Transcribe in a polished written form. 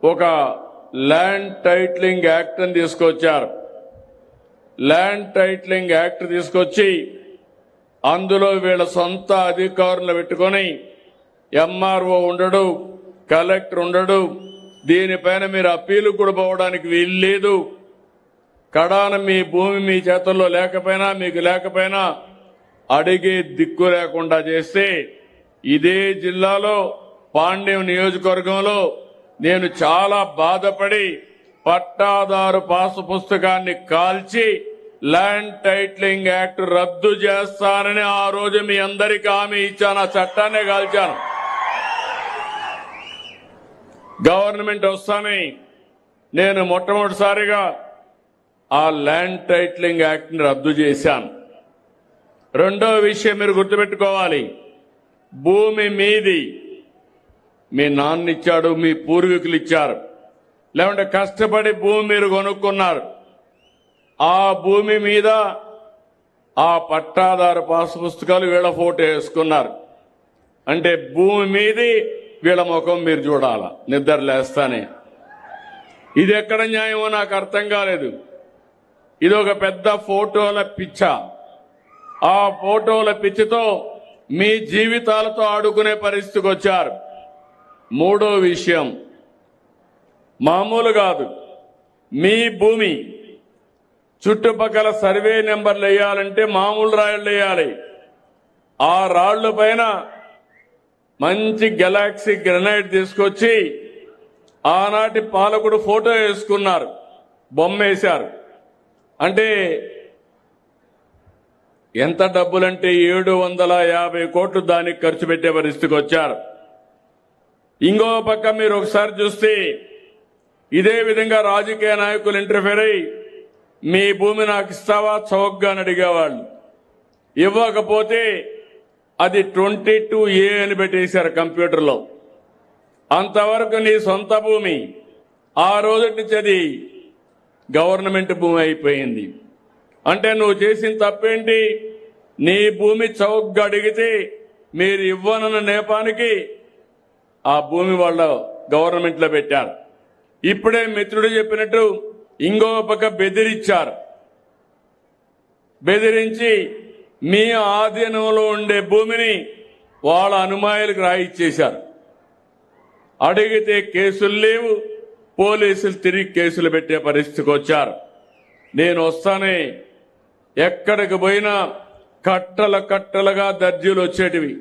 ఒక land titling act అని తీసుకొచ్చారు. ల్యాండ్ టైటిలింగ్ యాక్ట్ తీసుకొచ్చి అందులో వీళ్ళ సొంత అధికారులు పెట్టుకొని ఎంఆర్ఓ ఉండడు, కలెక్టర్ ఉండడు, దీనిపైన మీరు అప్పీలు కూడా పోవడానికి వీలు లేదు. కడాన మీ భూమి మీ చేతుల్లో లేకపోయినా మీకు లేకపోయినా అడిగే దిక్కు లేకుండా చేస్తే ఇదే జిల్లాలో పాండ్యం నియోజకవర్గంలో నేను చాలా బాధపడి పట్టాదారు పాసు పుస్తకాన్ని కాల్చి ల్యాండ్ టైటిలింగ్ యాక్ట్ రద్దు చేస్తానని ఆ రోజు మీ అందరికీ హామీ ఇచ్చాను. ఆ చట్టాన్నే కాల్చాను. గవర్నమెంట్ వస్తానే నేను మొట్టమొదటిసారిగా ఆ ల్యాండ్ టైటిలింగ్ యాక్ట్ ని రద్దు చేశాను. రెండో విషయం మీరు గుర్తుపెట్టుకోవాలి, భూమి మీది మీ నాన్న ఇచ్చాడు, మీ పూర్వీకులు ఇచ్చారు, లేకుంటే కష్టపడి భూమి మీరు కొనుక్కున్నారు. ఆ భూమి మీద ఆ పట్టాదారు పాసు పుస్తకాలు వీళ్ళ ఫోటో వేసుకున్నారు. అంటే భూమి మీది వీళ్ళ ముఖం మీరు చూడాల నిద్ర లేస్తానే. ఇది ఎక్కడ న్యాయమో నాకు అర్థం కాలేదు. ఇది ఒక పెద్ద ఫోటోల పిచ్చ. ఆ ఫోటోల పిచ్చితో మీ జీవితాలతో ఆడుకునే పరిస్థితికి వచ్చారు. మూడో విషయం మామూలు కాదు, మీ భూమి చుట్టుపక్కల సర్వే నెంబర్లు వేయాలంటే మామూలు రాళ్లు వేయాలి. ఆ రాళ్ల పైన మంచి గెలాక్సీ గ్రనైట్ తీసుకొచ్చి ఆనాటి పాలకుడు ఫోటో వేసుకున్నారు, బొమ్మ వేశారు. అంటే ఎంత డబ్బులంటే 750 కోట్లు దానికి ఖర్చు పెట్టే పరిస్థితికి వచ్చారు. ఇంకో పక్క మీరు ఒకసారి చూస్తే ఇదే విధంగా రాజకీయ నాయకులు ఇంటర్ఫేర్ అయ్యి మీ భూమి నాకు ఇస్తావా చౌకగా అని అడిగేవాళ్ళు. ఇవ్వకపోతే అది 22A అని పెట్టేశారు కంప్యూటర్లో. అంతవరకు నీ సొంత భూమి ఆ రోజు నుంచి అది గవర్నమెంట్ భూమి అయిపోయింది. అంటే నువ్వు చేసిన తప్పేంటి? నీ భూమి చౌకగా అడిగితే మీరు ఇవ్వనన్న నేపానికి ఆ భూమి వాళ్ళ గవర్నమెంట్ లో పెట్టారు. ఇప్పుడే మిత్రుడు చెప్పినట్టు ఇంకో పక్క బెదిరించారు. బెదిరించి మీ ఆధీనంలో ఉండే భూమిని వాళ్ళ అనుమాయులకు రాయిచ్చేశారు. అడిగితే కేసులు లేవు, పోలీసులు తిరిగి కేసులు పెట్టే పరిస్థితికి వచ్చారు. నేను వస్తానే ఎక్కడికి పోయినా కట్టలుగా దర్జీలు వచ్చేటివి.